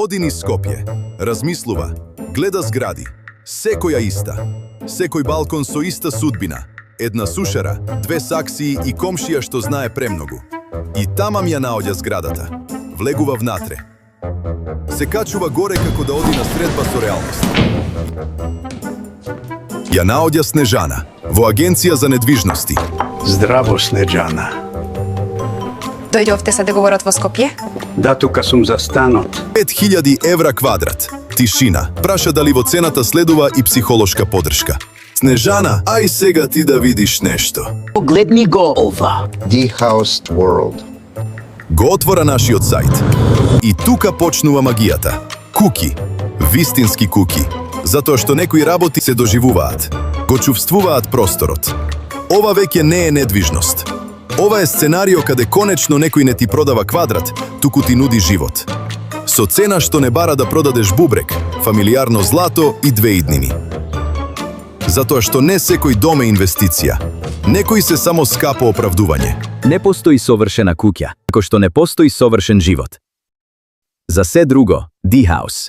Оди низ Скопје, размислува, гледа згради, секоја иста, секој балкон со иста судбина, една сушара, две саксии и комшија што знае премногу. И тамам ја наоѓа зградата, влегува внатре. Се качува горе како да оди на средба со реалност. Ја наоѓа Снежана, во агенција за недвижности. Здраво, Снежана. Дојдовте се да говорат во Скопје? Да, тука сум за станот. 5000 евра квадрат. Тишина. Праша дали во цената следува и психолошка поддршка. Снежана, ај сега ти да видиш нешто. Погледни го ова. D-House World. Го отвора нашиот сајт. И тука почнува магијата. Куки. Вистински куки. Затоа што некои работи се доживуваат. Го чувствуваат просторот. Ова веќе не е недвижност. Ова е сценарио каде конечно некој не ти продава квадрат, туку ти нуди живот. Со цена што не бара да продадеш бубрек, фамилиарно злато и 2 иднини. Затоа што не секој дом е инвестиција. Некој се само скапо оправдување. Не постои совршена куќа, како што не постои совршен живот. За се друго, D-House.